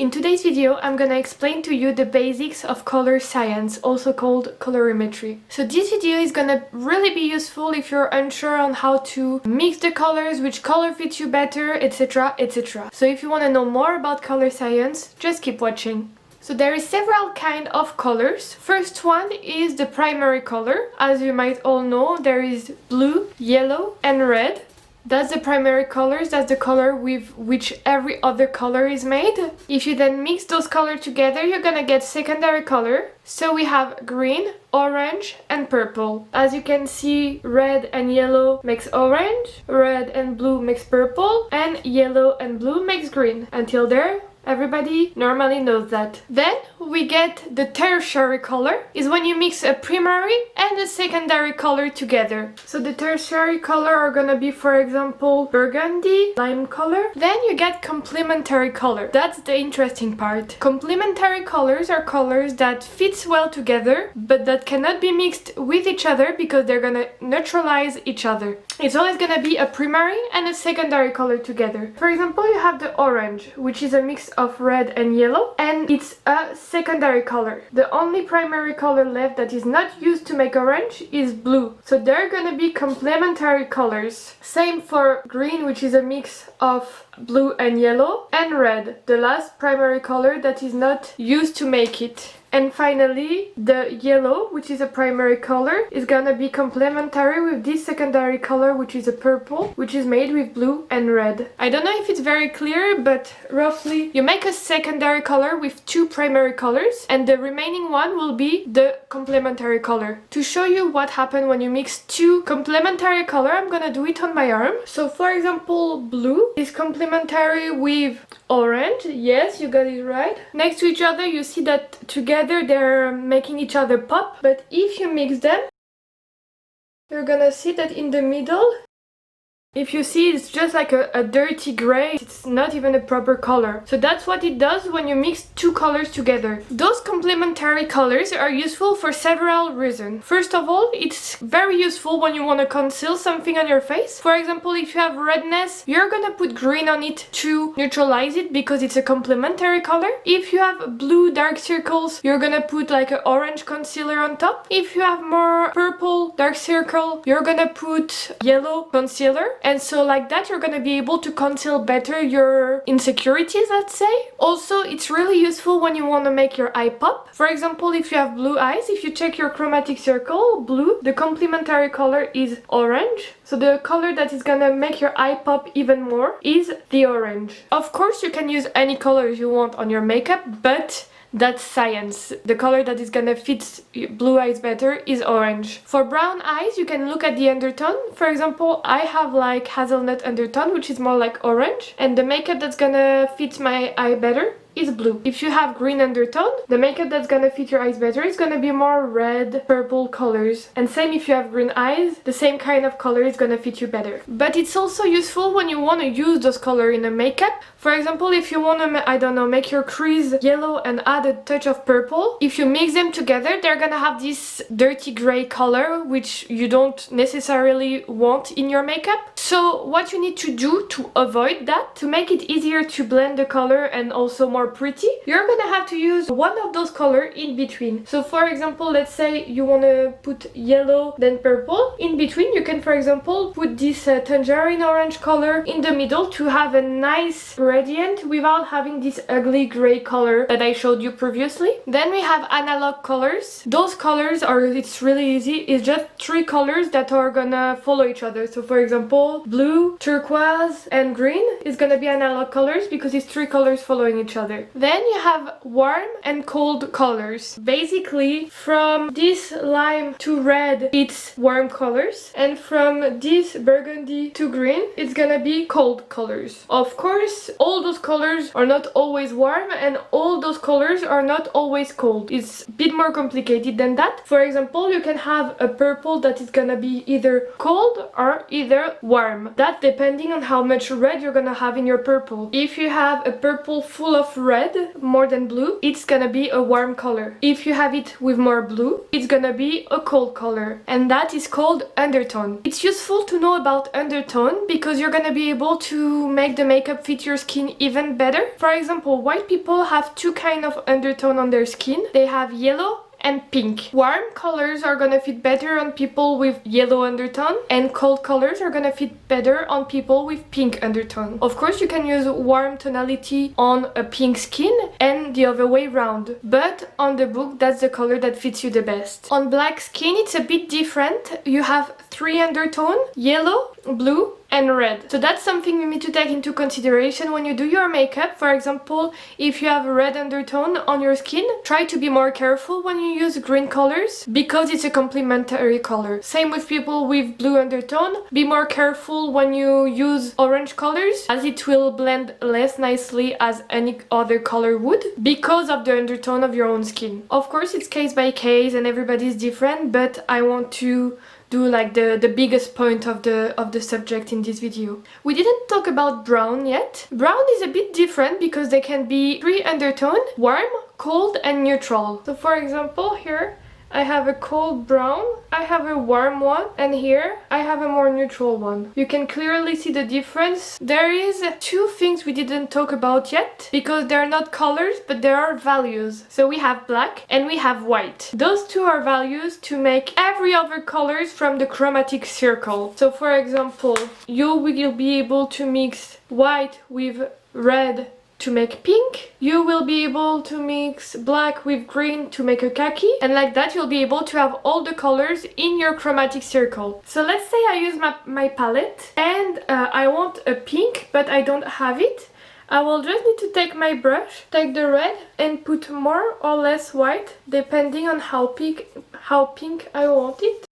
In today's video, I'm gonna explain to you the basics of color science, also called colorimetry. So this video is gonna really be useful if you're unsure on how to mix the colors, which color fits you better, etc, etc. So if you want to know more about color science, just keep watching. So there is several kind of colors. First one is the primary color. As you might all know, there is blue, yellow and red. That's the primary colors, that's the color with which every other color is made. If you then mix those colors together, you're gonna get secondary color. So we have green, orange and purple. As you can see, red and yellow makes orange, red and blue makes purple, and yellow and blue makes green. Until there, everybody normally knows that. Then we get the tertiary color, is when you mix a primary and a secondary color together. So the tertiary color are gonna be, for example, burgundy, lime color. Then you get complementary color. That's the interesting part. Complementary colors are colors that fits well together, but that cannot be mixed with each other because they're gonna neutralize each other. It's always gonna be a primary and a secondary color together. For example, you have the orange, which is a mix of red and yellow, and it's a secondary color. The only primary color left that is not used to make orange is blue. So they're gonna be complementary colors. Same for green, which is a mix of blue and yellow, and red, the last primary color that is not used to make it. And finally, the yellow, which is a primary color, is gonna be complementary with this secondary color, which is a purple, which is made with blue and red. I don't know if it's very clear, but roughly, you make a secondary color with two primary colors, and the remaining one will be the complementary color. To show you what happens when you mix two complementary color, I'm gonna do it on my arm. So for example, blue is complementary with orange. Yes, you got it right. Next to each other, you see that together they're making each other pop, but if you mix them, you're gonna see that in the middle, if you see, it's just like a dirty gray. It's not even a proper color. So that's what it does when you mix two colors together. Those complementary colors are useful for several reasons. First of all, it's very useful when you want to conceal something on your face. For example, if you have redness, you're gonna put green on it to neutralize it because it's a complementary color. If you have blue dark circles, you're gonna put like an orange concealer on top. If you have more purple dark circle, you're gonna put yellow concealer. And so like that, you're gonna be able to conceal better your insecurities, let's say. Also, it's really useful when you want to make your eye pop. For example, if you have blue eyes, if you check your chromatic circle, blue, the complementary color is orange. So the color that is gonna make your eye pop even more is the orange. Of course, you can use any colors you want on your makeup, but that's science. The color that is gonna fit blue eyes better is orange. For brown eyes, you can look at the undertone. For example, I have like hazelnut undertone, which is more like orange, and the makeup that's gonna fit my eye better is blue. If you have green undertone, the makeup that's gonna fit your eyes better is gonna be more red, purple colors. And same if you have green eyes, the same kind of color is gonna fit you better. But it's also useful when you want to use those colors in a makeup. For example, if you want to, I don't know, make your crease yellow and add a touch of purple, if you mix them together, they're gonna have this dirty gray color, which you don't necessarily want in your makeup. So what you need to do to avoid that, to make it easier to blend the color and also more pretty, you're gonna have to use one of those colors in between. So for example, let's say you want to put yellow then purple. In between, you can for example put this tangerine orange color in the middle to have a nice gradient without having this ugly gray color that I showed you previously. Then we have analog colors. Those colors are, it's really easy, it's just three colors that are gonna follow each other. So for example, blue, turquoise and green is gonna be analog colors because it's three colors following each other. Then you have warm and cold colors. Basically, from this lime to red, it's warm colors, and from this burgundy to green, it's gonna be cold colors. Of course, all those colors are not always warm, and all those colors are not always cold. It's a bit more complicated than that. For example, you can have a purple that is gonna be either cold or either warm. That depending on how much red you're gonna have in your purple. If you have a purple full of red more than blue, it's gonna be a warm color. If you have it with more blue, it's gonna be a cold color. And that is called undertone. It's useful to know about undertone because you're gonna be able to make the makeup fit your skin even better. For example, white people have two kinds of undertone on their skin. They have yellow and pink. Warm colors are gonna fit better on people with yellow undertone, and cold colors are gonna fit better on people with pink undertone. Of course, you can use warm tonality on a pink skin and the other way around, but on the book that's the color that fits you the best. On black skin it's a bit different. You have three undertone: yellow, blue, and red. So that's something you need to take into consideration when you do your makeup. For example, if you have a red undertone on your skin, try to be more careful when you use green colors because it's a complementary color. Same with people with blue undertone. Be more careful when you use orange colors as it will blend less nicely as any other color would because of the undertone of your own skin. Of course, it's case by case and everybody's different, but I want to do like the biggest point of the subject in this video. We didn't talk about brown yet. Brown is a bit different because they can be three undertone: warm, cold, and neutral. So for example, here I have a cold brown, I have a warm one, and here I have a more neutral one. You can clearly see the difference. There is two things we didn't talk about yet because they're not colors but they are values. So we have black and we have white. Those two are values to make every other colors from the chromatic circle. So for example, you will be able to mix white with red to make pink. You will be able to mix black with green to make a khaki, and like that you'll be able to have all the colors in your chromatic circle. So let's say I use my palette and I want a pink but I don't have it. I will just need to take my brush, take the red and put more or less white depending on how pink I want it.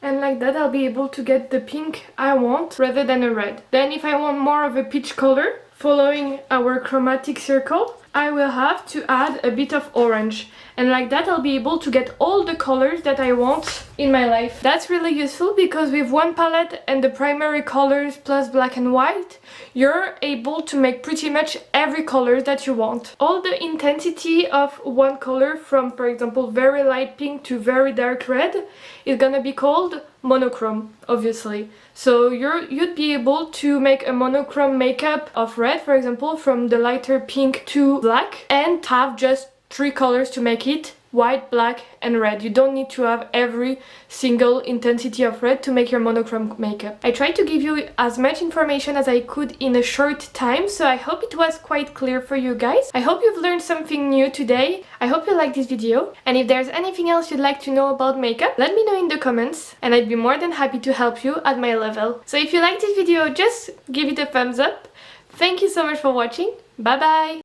And like that I'll be able to get the pink I want rather than a red. Then if I want more of a peach color, following our chromatic circle, I will have to add a bit of orange. And like that I'll be able to get all the colors that I want in my life. That's really useful because with one palette and the primary colors plus black and white, you're able to make pretty much every color that you want. All the intensity of one color, from for example very light pink to very dark red, is gonna be called monochrome, obviously. So you'd be able to make a monochrome makeup of red, for example, from the lighter pink to black, and have just three colors to make it: white, black, and red. You don't need to have every single intensity of red to make your monochrome makeup. I tried to give you as much information as I could in a short time, so I hope it was quite clear for you guys. I hope you've learned something new today. I hope you liked this video, and if there's anything else you'd like to know about makeup, let me know in the comments, and I'd be more than happy to help you at my level. So if you liked this video, just give it a thumbs up. Thank you so much for watching. Bye bye!